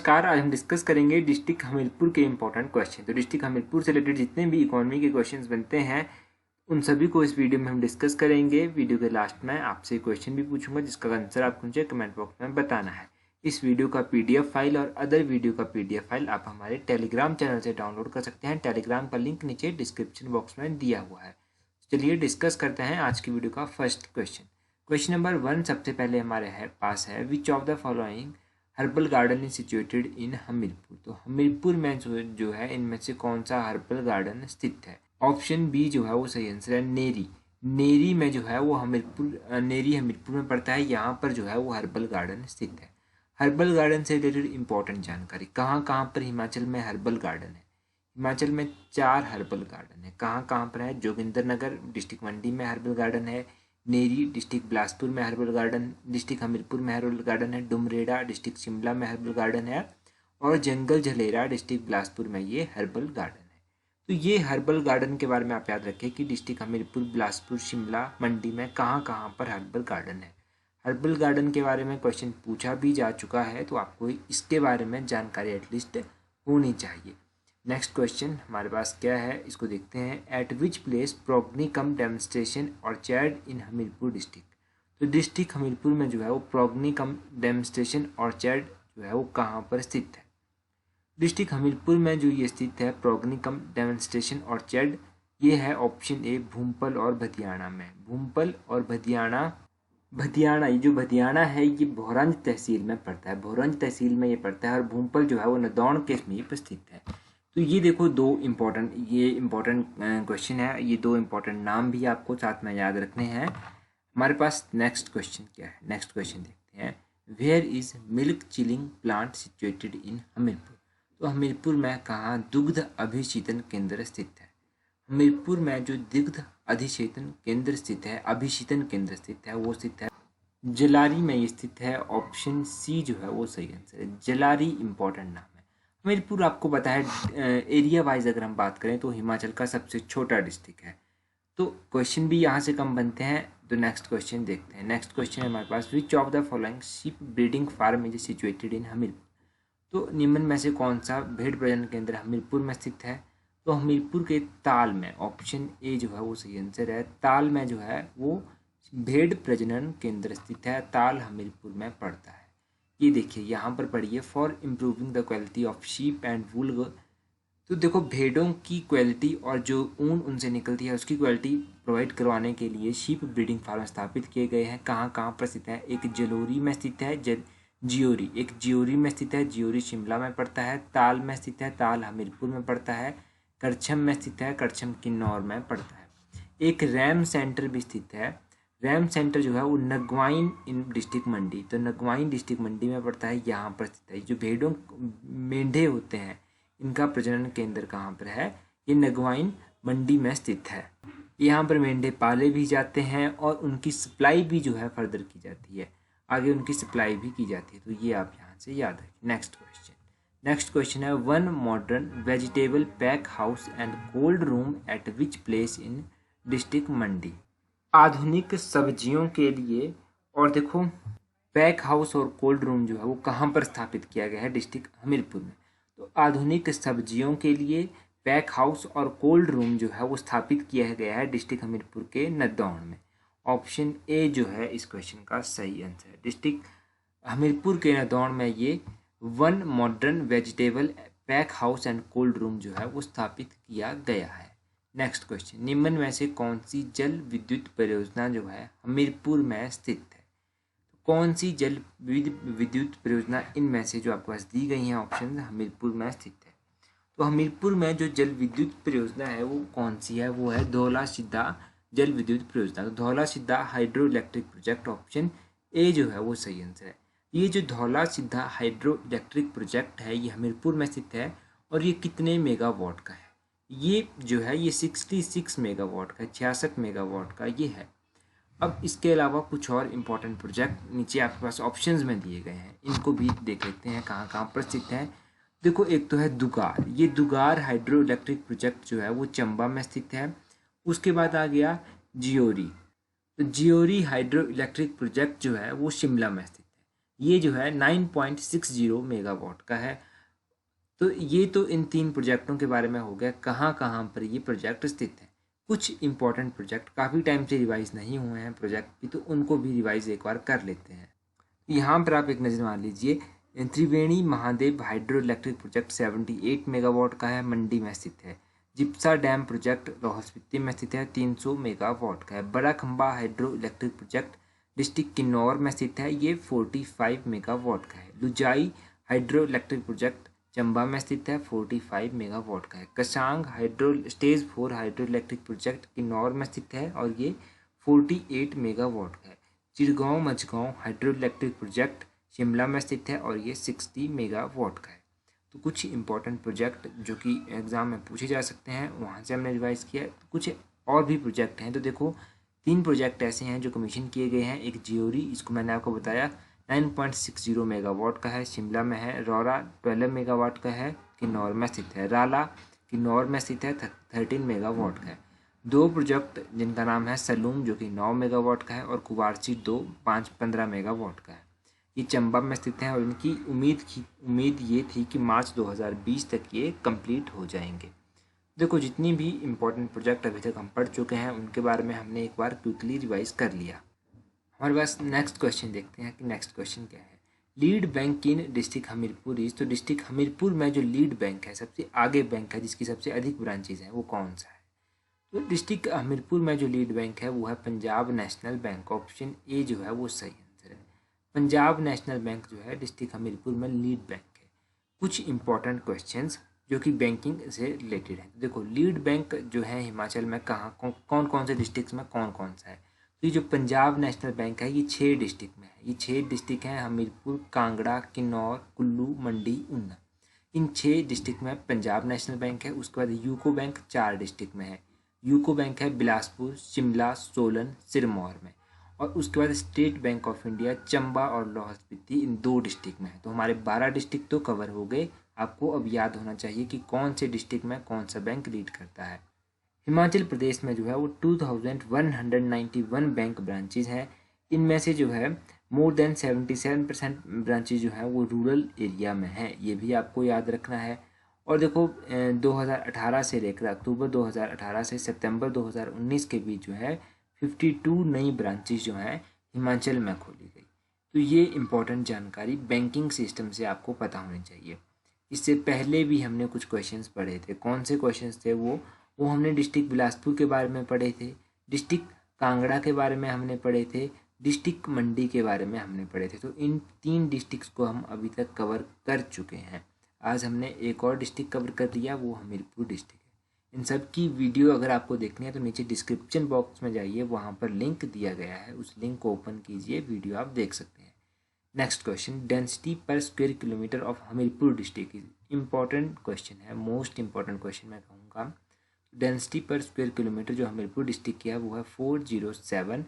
नमस्कार। आज हम डिस्कस करेंगे डिस्ट्रिक्ट हमीरपुर के इंपॉर्टेंट क्वेश्चन। तो डिस्ट्रिक्ट हमीरपुर से रिलेटेड जितने भी इकोनॉमी के क्वेश्चंस बनते हैं उन सभी को इस वीडियो में हम डिस्कस करेंगे। वीडियो के लास्ट में आपसे क्वेश्चन भी पूछूंगा जिसका आंसर आपको मुझे कमेंट बॉक्स में बताना है। इस वीडियो का पीडीएफ फाइल और अदर वीडियो का पीडीएफ फाइल आप हमारे टेलीग्राम चैनल से डाउनलोड कर सकते हैं। टेलीग्राम का लिंक नीचे डिस्क्रिप्शन बॉक्स में दिया हुआ है। चलिए डिस्कस करते हैं आज की वीडियो का फर्स्ट क्वेश्चन। क्वेश्चन नंबर 1 सबसे पहले हमारे पास है, विच of the following herbal garden is situated in Hamirpur. तो हमीरपुर में जो है इनमें से कौन सा हर्बल गार्डन स्थित है। ऑप्शन बी जो है वो सही आंसर है, नेरी। नेरी में जो है वो नेरी हमीरपुर में पड़ता है। यहाँ पर जो है वो हर्बल गार्डन स्थित है। हर्बल गार्डन से रिलेटेड इंपॉर्टेंट जानकारी, कहाँ कहाँ पर हिमाचल में हर्बल गार्डन है। हिमाचल में 4 हर्बल गार्डन है। कहाँ कहाँ पर है, जोगिंदरनगर डिस्ट्रिक्ट मंडी में हर्बल गार्डन है, नेरी डिस्ट्रिक्ट बिलासपुर में हर्बल गार्डन, डिस्ट्रिक्ट हमीरपुर में हर्बल गार्डन है, डुमरेड़ा डिस्ट्रिक्ट शिमला में हर्बल गार्डन है और जंगल झलेरा डिस्ट्रिक्ट बिलासपुर में ये हर्बल गार्डन है। तो ये हर्बल गार्डन के बारे में आप याद रखें कि डिस्ट्रिक्ट हमीरपुर, बिलासपुर, शिमला, मंडी में कहाँ कहाँ पर हर्बल गार्डन है। हर्बल गार्डन के बारे में क्वेश्चन पूछा भी जा चुका है तो आपको इसके बारे में जानकारी एटलीस्ट होनी चाहिए। नेक्स्ट क्वेश्चन हमारे पास क्या है, इसको देखते हैं। At which place progeny cum demonstration orchard in Hamirpur district. तो डिस्ट्रिक्ट हमीरपुर में जो है वो प्रोगनी कम डेमोन्स्ट्रेशन ऑर्चर्ड जो है वो कहाँ पर स्थित है। डिस्ट्रिक्ट हमीरपुर में जो ये स्थित है प्रोगनी कम डेमोन्स्ट्रेशन ऑर्चर्ड, ये है ऑप्शन ए भूमपल और भदियाना में। भूमपल और भदियाना ये जो भदियाना है ये भोरंज तहसील में पड़ता है। भोरंज तहसील में ये पड़ता है और भूमपल जो है वो नदौण के समीप स्थित है। तो ये देखो दो इम्पोर्टेंट क्वेश्चन है। ये 2 इम्पोर्टेंट नाम भी आपको साथ में याद रखने हैं। हमारे पास नेक्स्ट क्वेश्चन क्या है, नेक्स्ट क्वेश्चन देखते हैं। Where is milk chilling plant situated in Hamirpur. तो हमीरपुर में कहाँ दुग्ध अभिशीतन केंद्र स्थित है। हमीरपुर में जो दुग्ध अधिशीतन केंद्र स्थित है, अभिशीतन केंद्र स्थित है, वो स्थित है जलारी में ये स्थित है। ऑप्शन सी जो है वो सही आंसर है। जलारी इंपॉर्टेंट नाम है। हमीरपुर आपको पता है एरिया वाइज अगर हम बात करें तो हिमाचल का सबसे छोटा डिस्ट्रिक्ट है। तो क्वेश्चन भी यहाँ से कम बनते हैं। तो नेक्स्ट क्वेश्चन देखते हैं। नेक्स्ट क्वेश्चन है हमारे पास, which of the following sheep breeding farm is situated in Hamirpur. तो निम्न में से कौन सा भेड़ प्रजनन केंद्र हमीरपुर में स्थित है। तो हमीरपुर के ताल में, ऑप्शन ए जो है वो सही आंसर है। ताल में जो है वो भेड़ प्रजनन केंद्र स्थित है। ताल हमीरपुर में पड़ता है। ये देखिए यहाँ पर पढ़िए, for improving the quality of sheep and wool. तो देखो भेड़ों की क्वालिटी और जो ऊन उनसे निकलती है उसकी क्वालिटी प्रोवाइड करवाने के लिए शीप ब्रीडिंग फार्म स्थापित किए गए हैं। कहाँ कहाँ पर स्थित है, एक जलोरी में स्थित है, जियोरी एक जियोरी में स्थित है, जियोरी शिमला में पड़ता है। ताल में स्थित है, ताल हमीरपुर में पड़ता है। करछम में स्थित है, करछम किन्नौर में पड़ता है। एक रैम सेंटर भी स्थित है। रैम सेंटर जो है वो नगवाइन इन डिस्ट्रिक्ट मंडी, तो नगवाइन डिस्ट्रिक्ट मंडी में पड़ता है, यहाँ पर स्थित है। जो भेड़ों मेंढे होते हैं इनका प्रजनन केंद्र कहाँ पर है, ये नगवाइन मंडी में स्थित है। यहाँ पर मेंढे पाले भी जाते हैं और उनकी सप्लाई भी जो है फर्दर की जाती है, आगे उनकी सप्लाई भी की जाती है। तो ये आप यहाँ से याद रखें। नेक्स्ट क्वेश्चन है, one modern vegetable pack house and cold room at which place in district Mandi. आधुनिक सब्जियों के लिए, और देखो पैक हाउस और कोल्ड रूम जो है वो कहाँ पर स्थापित किया गया है, डिस्ट्रिक्ट हमीरपुर में। तो आधुनिक सब्जियों के लिए पैक हाउस और कोल्ड रूम जो है वो स्थापित किया गया है डिस्ट्रिक्ट हमीरपुर के नदौन में। ऑप्शन ए जो है इस क्वेश्चन का सही आंसर है। डिस्ट्रिक्ट हमीरपुर के नदौन में ये one modern vegetable pack house and cold room जो है वो स्थापित किया गया है। नेक्स्ट क्वेश्चन, निम्न में से कौन सी जल विद्युत परियोजना जो है हमीरपुर में स्थित है। कौन सी जल विद्युत परियोजना इनमें से जो आपके पास दी गई हैं ऑप्शन हमीरपुर में स्थित है। तो हमीरपुर में जो जल विद्युत परियोजना है वो कौन सी है, वो है धौला सिद्धा जल विद्युत परियोजना। तो धौला सिद्धा hydro electric project, option A जो है वो सही आंसर है। ये जो धौला सिद्धा हाइड्रो इलेक्ट्रिक प्रोजेक्ट है ये हमीरपुर में स्थित है और ये कितने मेगावाट का है, ये जो है ये 66 मेगावाट का, 66 मेगावाट का ये है। अब इसके अलावा कुछ और इम्पोर्टेंट प्रोजेक्ट नीचे आपके पास ऑप्शंस में दिए गए हैं, इनको भी देख लेते हैं कहाँ कहाँ पर स्थित है। देखो एक तो है दुगार, ये दुगार हाइड्रो इलेक्ट्रिक प्रोजेक्ट जो है वो चंबा में स्थित है। उसके बाद आ गया जियोरी, तो जियोरी हाइड्रो इलेक्ट्रिक प्रोजेक्ट जो है वो शिमला में स्थित है। ये जो है 9.60 मेगावाट का है। तो ये तो इन 3 प्रोजेक्टों के बारे में हो गया, कहाँ कहाँ पर ये प्रोजेक्ट स्थित है। कुछ इंपॉर्टेंट प्रोजेक्ट काफ़ी टाइम से रिवाइज नहीं हुए हैं प्रोजेक्ट भी, तो उनको भी रिवाइज एक बार कर लेते हैं। यहाँ पर आप एक नज़र मार लीजिए, Triveni Mahadev hydro electric project 78 megawatt का है, मंडी में स्थित है। जिप्सा डैम प्रोजेक्ट लाहौल स्पीति में स्थित है, 300 मेगावाट का है। Bara Khamba hydro electric project district Kinnaur में स्थित है, ये 45 मेगावाट का है। Lujai hydro electric project Chamba में स्थित है, 45 मेगावाट का है। Kashang hydro stage 4 hydro electric project Kinnaur में स्थित है और ये 48 मेगावाट का है। Chidgaon Majhgaon hydro electric project Shimla में स्थित है और ये 60 मेगावाट का है। तो कुछ इंपॉर्टेंट प्रोजेक्ट जो कि एग्ज़ाम में पूछे जा सकते हैं, वहाँ से हमने रिवाइज किया। कुछ और भी प्रोजेक्ट हैं, तो देखो 3 प्रोजेक्ट ऐसे हैं जो कमीशन किए गए हैं। एक जियोरी, इसको मैंने आपको बताया 9.60 मेगावाट का है, शिमला में है। रौरा 12 मेगावाट का है, किन्नौर में स्थित है। राला किन्नौर में स्थित है, 13 मेगावाट का है। 2 प्रोजेक्ट जिनका नाम है सलूम जो कि 9 मेगावाट का है, और कुवारसी 2 15 मेगावाट का है। ये चंबा में स्थित हैं और इनकी उम्मीद ये थी कि मार्च 2020 तक ये कंप्लीट हो जाएंगे। देखो जितनी भी इम्पोर्टेंट प्रोजेक्ट अभी तक हम पढ़ चुके हैं उनके बारे में हमने एक बार क्विकली रिवाइज कर लिया। हमारे पास नेक्स्ट क्वेश्चन देखते हैं कि नेक्स्ट क्वेश्चन क्या है। Lead bank in district Hamirpur is, तो डिस्ट्रिक्ट हमीरपुर में जो लीड बैंक है, सबसे आगे बैंक है जिसकी सबसे अधिक ब्रांचेज हैं, वो कौन सा है? तो डिस्ट्रिक्ट हमीरपुर में जो लीड बैंक है वो है Punjab national bank. Option A जो है वो सही आंसर है। पंजाब नेशनल बैंक जो है डिस्ट्रिक्ट हमीरपुर में लीड बैंक है। कुछ इंपॉर्टेंट क्वेश्चंस जो कि बैंकिंग से रिलेटेड है। देखो लीड बैंक जो है हिमाचल में कहाँ कौन कौन से डिस्ट्रिक्ट में कौन कौन सा है? तो ये जो पंजाब नेशनल बैंक है ये 6 डिस्ट्रिक्ट में है। ये 6 डिस्ट्रिक्ट हैं, हमीरपुर, कांगड़ा, किन्नौर, कुल्लू, मंडी, ऊना। इन 6 डिस्ट्रिक्ट में पंजाब नेशनल बैंक है। उसके बाद यूको बैंक 4 डिस्ट्रिक्ट में है। यूको बैंक है बिलासपुर, शिमला, सोलन, सिरमौर में। और उसके बाद state bank of India Chamba और लाहौल स्पीति इन 2 डिस्ट्रिक्ट में है। तो हमारे 12 डिस्ट्रिक्ट तो कवर हो गए। आपको अब याद होना चाहिए कि कौन से डिस्ट्रिक्ट में कौन सा बैंक लीड करता है। हिमाचल प्रदेश में जो है वो 2191 बैंक ब्रांचेज हैं। इनमें से जो है मोर देन 77% ब्रांचेज जो है वो रूरल एरिया में है, ये भी आपको याद रखना है। और देखो 2018 से लेकर अक्टूबर 2018 से सितंबर 2019 के बीच जो है 52 नई ब्रांचेज जो हैं हिमाचल में खोली गई। तो ये इम्पोर्टेंट जानकारी बैंकिंग सिस्टम से आपको पता होनी चाहिए। इससे पहले भी हमने कुछ क्वेश्चंस पढ़े थे। कौन से क्वेश्चंस थे वो हमने डिस्ट्रिक्ट बिलासपुर के बारे में पढ़े थे, डिस्ट्रिक्ट कांगड़ा के बारे में हमने पढ़े थे, डिस्ट्रिक्ट मंडी के बारे में हमने पढ़े थे। तो इन 3 डिस्ट्रिक्ट्स को हम अभी तक कवर कर चुके हैं। आज हमने एक और डिस्ट्रिक्ट कवर कर लिया, वो हमीरपुर डिस्ट्रिक्ट है। इन सब की वीडियो अगर आपको देखनी है तो नीचे डिस्क्रिप्शन बॉक्स में जाइए, वहाँ पर लिंक दिया गया है, उस लिंक को ओपन कीजिए, वीडियो आप देख सकते हैं। नेक्स्ट क्वेश्चन, डेंसिटी पर square kilometre of Hamirpur district is. Important question है, मोस्ट इंपॉर्टेंट क्वेश्चन मैं कहूँगा। डेंसिटी पर स्क्वायर किलोमीटर जो हमीरपुर डिस्ट्रिक्ट की है वो है 407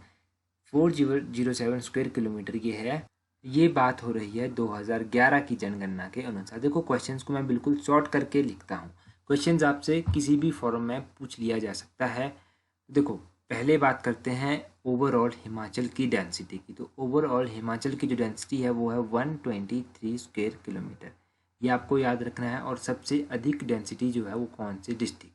स्क्वायर किलोमीटर ये है। ये बात हो रही है 2011 की जनगणना के अनुसार। देखो क्वेश्चंस को मैं बिल्कुल शॉर्ट करके लिखता हूँ। क्वेश्चंस आपसे किसी भी फॉर्म में पूछ लिया जा सकता है। देखो पहले बात करते हैं ओवरऑल हिमाचल की डेंसिटी की। तो ओवरऑल हिमाचल की जो डेंसिटी है वो है 123 स्क्वायर किलोमीटर, ये आपको याद रखना है। और सबसे अधिक डेंसिटी जो है वो कौन से डिस्ट्रिक्ट की है?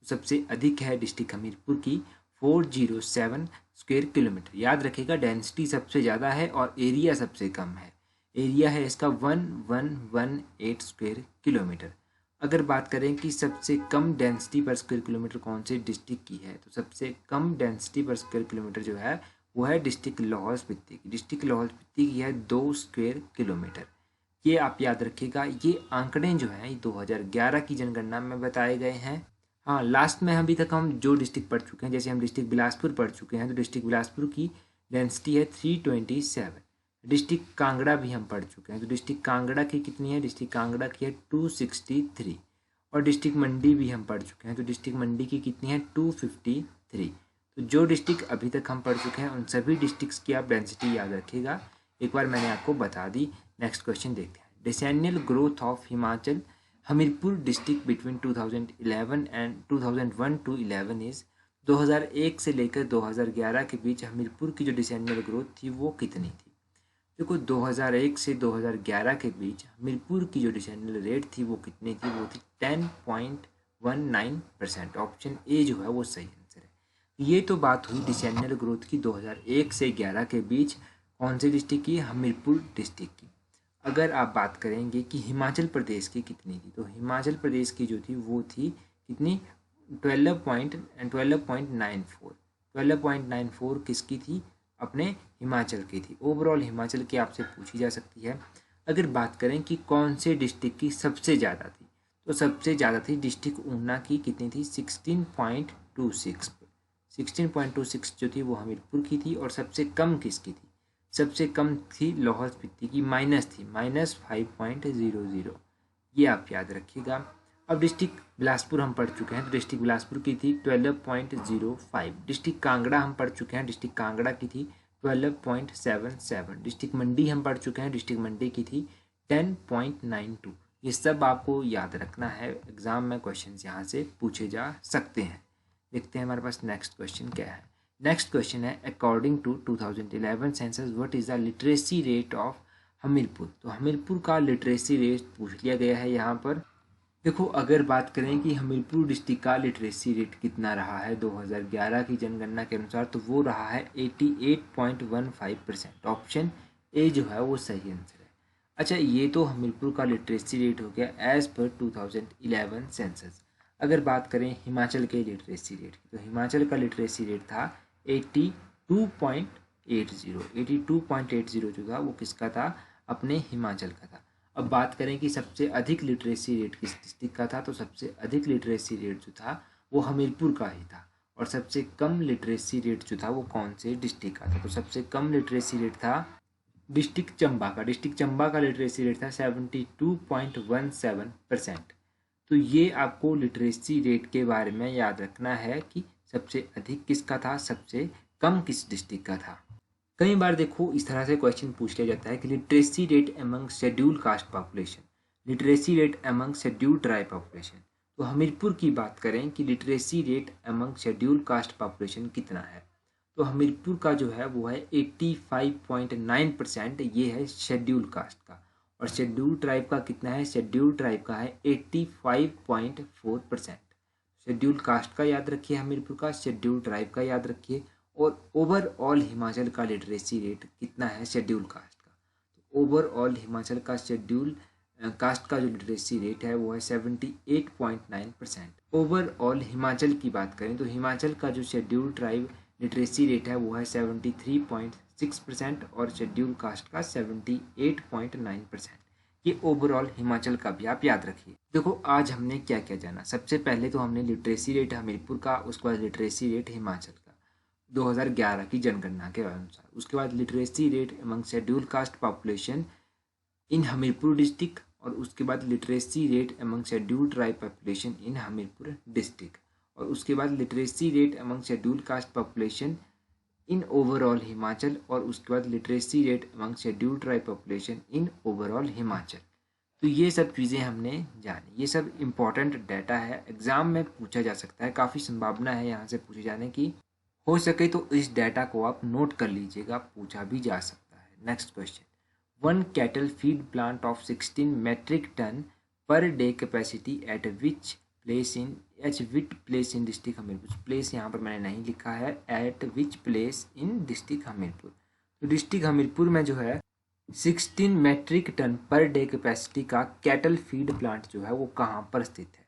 सबसे अधिक है डिस्ट्रिक्ट हमीरपुर की 407 स्क्वायर किलोमीटर। याद रखिएगा डेंसिटी सबसे ज़्यादा है और एरिया सबसे कम है। एरिया है इसका 1118 स्क्वायर किलोमीटर। अगर बात करें कि सबसे कम डेंसिटी पर स्क्वायर किलोमीटर कौन से डिस्ट्रिक्ट की है, तो सबसे कम डेंसिटी पर स्क्वायर किलोमीटर जो है वो है डिस्ट्रिक्ट लाहौल स्पीति की। डिस्ट्रिक्ट लाहौल स्पीति की है 2 स्क्वायर किलोमीटर। ये आप याद रखिएगा। ये आंकड़े जो हैं 2011 की जनगणना में बताए गए हैं। हाँ, लास्ट में अभी तक हम जो डिस्ट्रिक्ट पढ़ चुके हैं, जैसे हम डिस्ट्रिक्ट बिलासपुर पढ़ चुके हैं, तो डिस्ट्रिक्ट बिलासपुर की डेंसिटी है 327। डिस्ट्रिक्ट कांगड़ा भी हम पढ़ चुके हैं, तो डिस्ट्रिक्ट कांगड़ा की कितनी है? डिस्ट्रिक्ट कांगड़ा की है 263। और डिस्ट्रिक्ट मंडी भी हम पढ़ चुके हैं, तो डिस्ट्रिक्ट मंडी की कितनी है? 253। तो जो डिस्ट्रिक्ट अभी तक हम पढ़ चुके हैं उन सभी डिस्ट्रिक्ट्स की आप डेंसिटी याद रखिएगा। एक बार मैंने आपको बता दी। नेक्स्ट क्वेश्चन देखते हैं। Decennial growth of Himachal Hamirpur district between 2011 and 2001 to 11 is. 2001 से लेकर 2011 के बीच हमीरपुर की जो डिसेनियल ग्रोथ थी वो कितनी थी? देखो 2001 से 2011 के बीच हमीरपुर की जो डिसेंडल रेट थी वो कितनी थी, वो थी 10.19%। ऑप्शन ए जो है वो सही आंसर है। ये तो बात हुई डिसेंडल ग्रोथ की 2001 से 11 के बीच कौन से डिस्ट्रिक्ट की, हमीरपुर डिस्ट्रिक्ट की। अगर आप बात करेंगे कि हिमाचल प्रदेश की कितनी थी, तो हिमाचल प्रदेश की जो थी वो थी कितनी, 12.94 किसकी थी, अपने हिमाचल की थी। ओवरऑल हिमाचल की आपसे पूछी जा सकती है। अगर बात करें कि कौन से डिस्ट्रिक्ट की सबसे ज़्यादा थी, तो सबसे ज़्यादा थी डिस्ट्रिक्ट ऊना की, कितनी थी, 16.26 जो थी वो हमीरपुर की थी। और सबसे कम किसकी थी, सबसे कम थी लाहौल स्पीति की, माइनस थी, -5.00। ये आप याद रखिएगा। अब डिस्ट्रिक्ट बिलासपुर हम पढ़ चुके हैं, तो डिस्ट्रिक्ट बिलासपुर की थी 12.05। डिस्ट्रिक्ट कांगड़ा हम पढ़ चुके हैं, डिस्ट्रिक्ट कांगड़ा की थी 12.77। डिस्ट्रिक्ट मंडी हम पढ़ चुके हैं, डिस्ट्रिक्ट मंडी की थी 10.92। ये सब आपको याद रखना है, एग्जाम में क्वेश्चन यहाँ से पूछे जा सकते हैं। देखते हैं हमारे पास नेक्स्ट क्वेश्चन क्या है। नेक्स्ट क्वेश्चन है, according to 2011 census what is the literacy rate of Hamirpur. तो हमीरपुर का लिटरेसी रेट पूछ लिया गया है यहाँ पर। देखो अगर बात करें कि हमीरपुर डिस्ट्रिक्ट का लिटरेसी रेट कितना रहा है 2011 की जनगणना के अनुसार, तो वो रहा है 88.15%। ऑप्शन ए जो है वो सही आंसर है। अच्छा, ये तो हमीरपुर का लिटरेसी रेट हो गया एज पर 2011 सेंसस। अगर बात करें हिमाचल के लिटरेसी रेट की, तो हिमाचल का लिटरेसी रेट था 82.80 जो था वो किसका था, अपने हिमाचल का था। अब बात करें कि सबसे अधिक लिटरेसी रेट किस डिस्ट्रिक्ट का था, तो सबसे अधिक लिटरेसी रेट जो था वो हमीरपुर का ही था। और सबसे कम लिटरेसी रेट जो था वो कौन से डिस्ट्रिक्ट का था, तो सबसे कम लिटरेसी रेट था डिस्ट्रिक्ट चंबा का। डिस्ट्रिक्ट चंबा का लिटरेसी रेट था 72.17%। तो ये आपको लिटरेसी रेट के बारे में याद रखना है कि सबसे अधिक किसका था, सबसे कम किस डिस्ट्रिक्ट का था। कई बार देखो इस तरह से क्वेश्चन पूछ लिया जाता है कि literacy rate among schedule caste population, literacy rate among schedule tribe population. तो हमीरपुर की बात करें कि literacy rate among schedule caste population कितना है, तो हमीरपुर का जो है वो है 85.9%। ये है शेड्यूल कास्ट का। और शेड्यूल ट्राइब का कितना है, शेड्यूल ट्राइब का है 85.4%। शेड्यूल कास्ट का याद रखिए हमीरपुर का, शेड्यूल ट्राइब का याद रखिए। और ओवरऑल हिमाचल का लिटरेसी रेट कितना है शेड्यूल कास्ट का, तो ओवरऑल हिमाचल का शेड्यूल कास्ट का जो लिटरेसी रेट है वो है 78.9%। ओवरऑल हिमाचल की बात करें तो हिमाचल का जो शेड्यूल ट्राइब लिटरेसी रेट है वो है 73.6% और शेड्यूल कास्ट का 78.9%। ये ओवरऑल हिमाचल का भी आप याद रखिए। देखो आज हमने क्या क्या जाना, सबसे पहले तो हमने लिटरेसी रेट हमीरपुर का, उसके बाद लिटरेसी रेट हिमाचल का 2011 की जनगणना के अनुसार, उसके बाद literacy rate among schedule caste population in Hamirpur district, और उसके बाद literacy rate among schedule tribe population in Hamirpur district, और उसके बाद literacy rate among schedule caste population in overall Himachal, और उसके बाद literacy rate among schedule tribe population in overall Himachal. तो ये सब चीज़ें हमने जानी, ये सब इम्पॉर्टेंट डाटा है, एग्जाम में पूछा जा सकता है, काफ़ी संभावना है यहाँ से पूछे जाने की। हो सके तो इस डाटा को आप नोट कर लीजिएगा, पूछा भी जा सकता है। Next question, one cattle feed plant of 16 metric ton per day capacity at which place in district Hamirpur. Place यहाँ पर मैंने नहीं लिखा है, at which place in district Hamirpur. तो डिस्ट्रिक्ट हमीरपुर में जो है 16 metric ton per day capacity का कैटल फीड प्लांट जो है वो कहाँ पर स्थित है।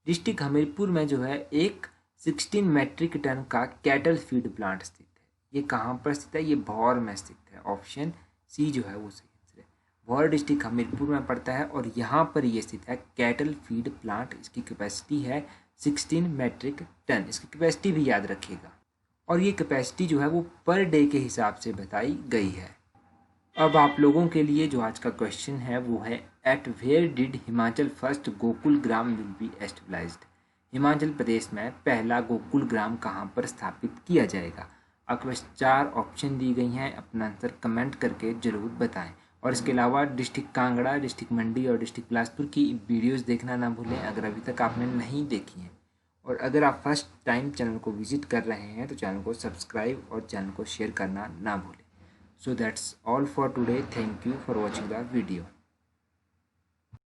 डिस्ट्रिक्ट हमीरपुर में जो है एक 16 मेट्रिक टन का कैटल फीड प्लांट स्थित है। ये कहाँ पर स्थित है, ये भौर में स्थित है। ऑप्शन सी जो है वो सही आंसर है। भौर डिस्ट्रिक्ट हमीरपुर में पड़ता है और यहाँ पर ये स्थित है कैटल फीड प्लांट। इसकी कैपेसिटी है 16 मेट्रिक टन, इसकी कैपेसिटी भी याद रखिएगा। और ये कैपेसिटी जो है वो पर डे के हिसाब से बताई गई है। अब आप लोगों के लिए जो आज का क्वेश्चन है वो है, at where did Himachal first Gokul Gram will be established. Himachal Pradesh में पहला गोकुल ग्राम कहाँ पर स्थापित किया जाएगा। आपके पास 4 ऑप्शन दी गई हैं, अपना आंसर कमेंट करके ज़रूर बताएं। और इसके अलावा डिस्ट्रिक्ट कांगड़ा, डिस्ट्रिक्ट मंडी और डिस्ट्रिक्ट बिलासपुर की वीडियोस देखना ना भूलें अगर अभी तक आपने नहीं देखी हैं। और अगर आप फर्स्ट टाइम चैनल को विजिट कर रहे हैं तो चैनल को सब्सक्राइब और चैनल को शेयर करना ना भूलें। So that's all for today. Thank you for watching the video.